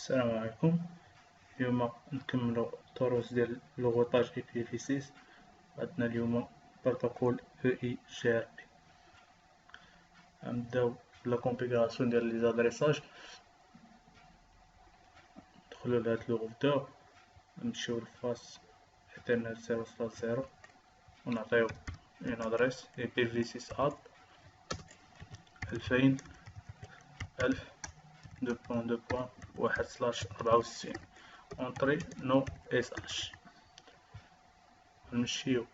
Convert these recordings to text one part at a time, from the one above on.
السلام عليكم. اليوم نكملو الدروس ديال لوغوتاج اي بي في 6. عندنا اليوم بروتوكول او اي جي ار بي. غنبداو بلا كونفيغوراسيون ديال لي زادريساج. ندخلو لهاد لوغوتور، نمشيو لفاس ايترنت 0/0 ونعطيو اون ادريس اي بي في 6 اد 2000 2.2.1/64 اونطري نو اس اش. نمشيو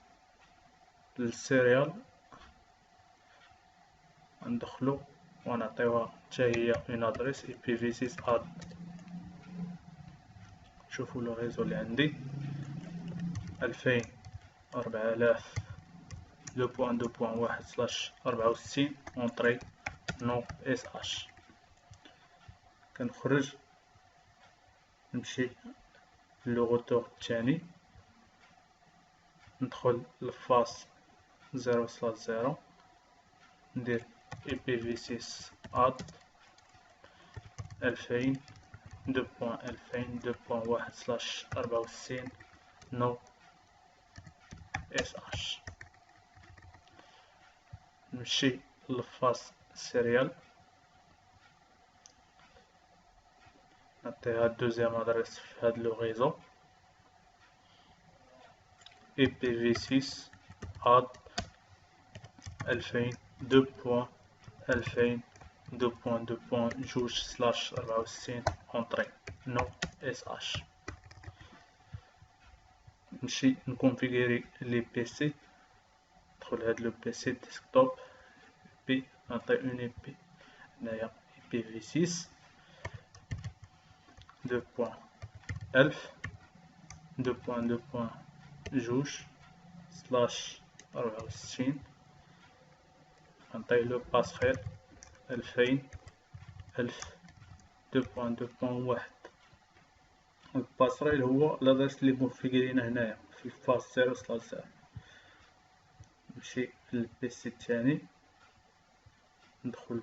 للسيريال، ندخلو ونعطيوها حتى هي اون ادريس اي بي في 6 اد. شوفوا لو ريزو اللي عندي 2000 4000 2.2.1/64 اونطري نو اس اش. كنخرج نمشي للوغوتور الثاني، ندخل لفاس 0/0 ندير اي بي في 6 اد 2000 2.1/64 نو اس اش. نمشي لفاس سيريال، نعطيها الدوزيام ادريس في هاد لو ريزو اي بي في 6 اد 2000 2.2.2.64 اونطري نو اس اش. نمشي نكونفيغيري لي بي سي، ندخل هاد لو بي سي ديسكتوب بي، نعطي اون اي بي هنايا اي بي في 6 2.1000 2.2.2/64 نعطي لو باسخيل 2000 2.2.1. الباسريل هو لادريس لي مونفيغيرينه هنايا في الفاس 0/0. نمشي للبيسي الثاني، ندخل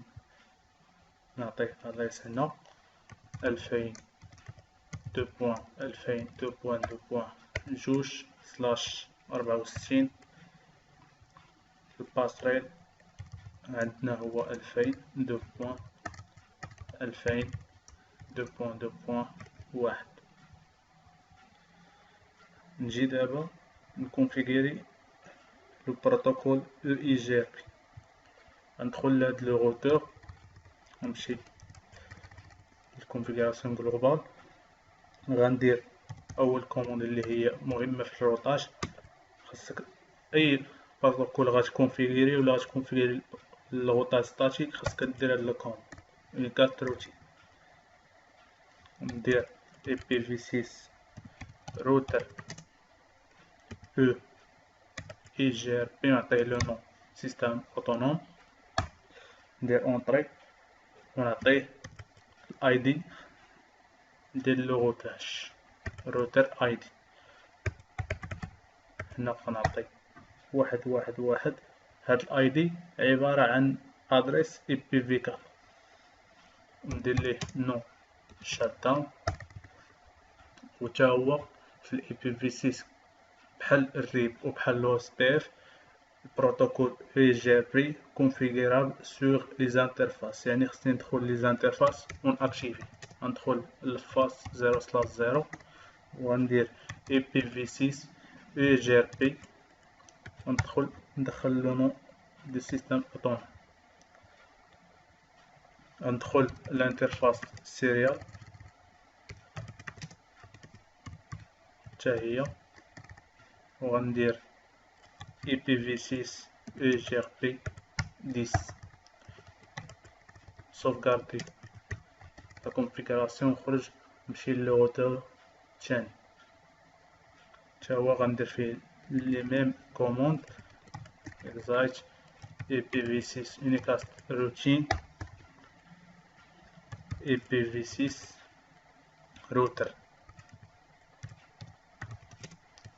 نعطيه ادريس هنا 2000 2.2.2/64. الباسريل عندنا هو 2000 2.1. نجي دابا نكونفيغيري لو بروتوكول او اي جي ار بي. ندخل لهاد لو روتور، نمشي للكونفيغوراسيون جلوبال، غندير اول كوموند اللي هي مهمه في الروطاج. خاصك اي بروتوكول غتكونفيغيري ولا غتكونفيغيري الروطاج ستاتيك، خاصك دير هاد الكوموند اون كات روتين. ندير اي بي في 6 روتر او اي جي ار بي، نعطيه لو نون سيستم اوتونوم، ندير اونطري ونعطيه الاي دي ديال لو روتاج روتر اي دي. هنا غنعطي 111. هاد الاي دي عبارة عن ادريس اي بي في 4. ندير ليه نو شات داون، و تا هو في الاي بي في 6 بحال الريب وبحال لو اس بي اف. البروتوكول اي جي ار بي كونفيغيرابل سور لي زانترفاس، يعني خصني ندخل لي زانترفاس ونأكتيفي. غندخل للفاس 0/0 وغندير اي بي في 6 اي جي ار بي، ندخل لو نون دو سيستم اوتونوم، ندخل الانترفاس سيريال حتى هي، وغندير اي بي في 6 اي جي ار بي 10. sauvegarder la configuration، نخرج نمشي للروتور الثاني تا هو غندير فيه لي ميم كوموند اكزايت اي بي في 6 unicast روتين اي بي في 6 روتر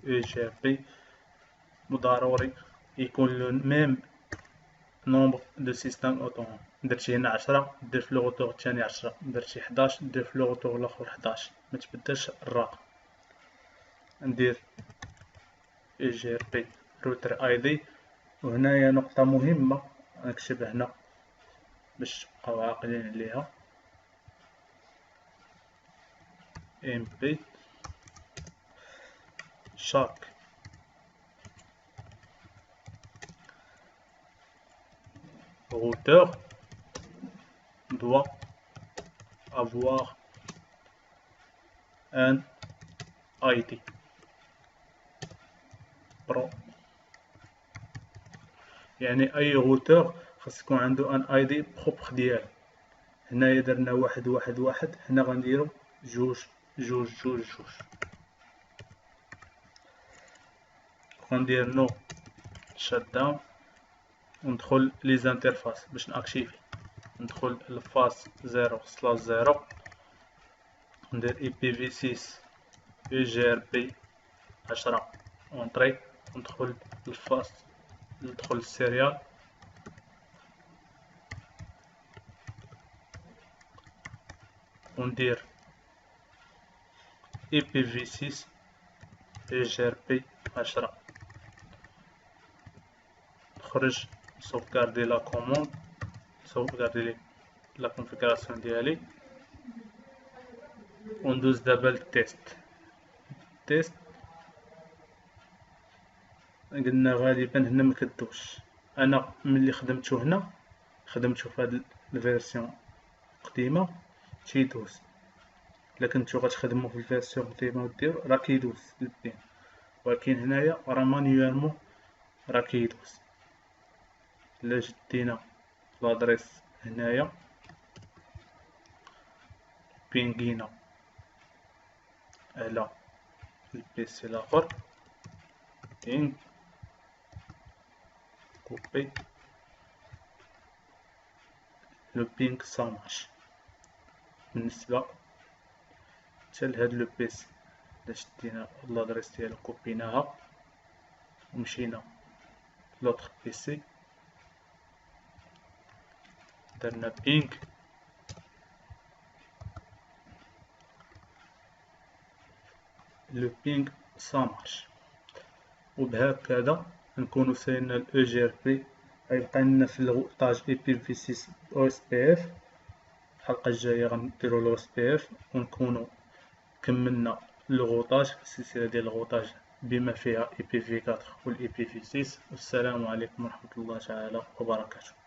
اي جي ار بي. وضروري يكون لو ميم نومبر دو سيستم اوتونوم. درتي هنا 10 دير في لوغوتور الثاني 10، درتي 11 دير في لوغوتور الاخر 11، ما تبدلش الرقم. ندير جي بي روتر اي دي، وهنايا نقطة مهمة نكتب هنا باش تبقاو عاقلين عليها، ام بي chaque routeur doit avoir un ID برو، يعني اي روتور خاص يكون عنده ان اي دي بروبر ديالو. هنايا درنا واحد واحد واحد، هنا غنديرو جوج جوج جوج جوج. غندير نو شات داون وندخل لي زانترفاس باش ناكتيفي، ندخل الفاس 0/0، ندير اي بي في 6 اي جي ار بي 10 اونطري، وندخل الفاس، ندخل السيريال، وندير اي بي في 6 اي جي ار بي 10، نخرج نسوفغاردي لا كوموند، نسوفغاردي لا كونفيغوراسيون ديالي، وندوز دابا للتيست. التيست قلنا غالبا هنا مكدوش، انا ملي خدمتو هنا خدمتو في هاد الفيرسيون قديمه تيدوز، الا كنتو غتخدمو في الفيرسيون قديمه وديرو راه كيدوز البين، ولكن هنايا راه مانيوالمون راه كيدوز. الا جدينا لادريس هنايا بينغينا على البيسي الاخر، بينغ كوبي لو بينغ ساماش بالنسبة حتى لهاد لو بيسي. الا شدينا لادريس ديالو كوبيناها ومشينا لوطخ بيسي، درنا بينغ لو بينغ سامارش، وبهكذا نكونو سالينا الاو جي ار بي. غيبقى لنا في الغوطاج اي بي في 6 او اس بي اف. الحلقة الجاية غنديرو الاو اس بي اف ونكونو كملنا الغوطاج، السلسلة ديال الغوطاج بما فيها اي بي في 4 والاي بي في 6. والسلام عليكم ورحمة الله تعالى وبركاته.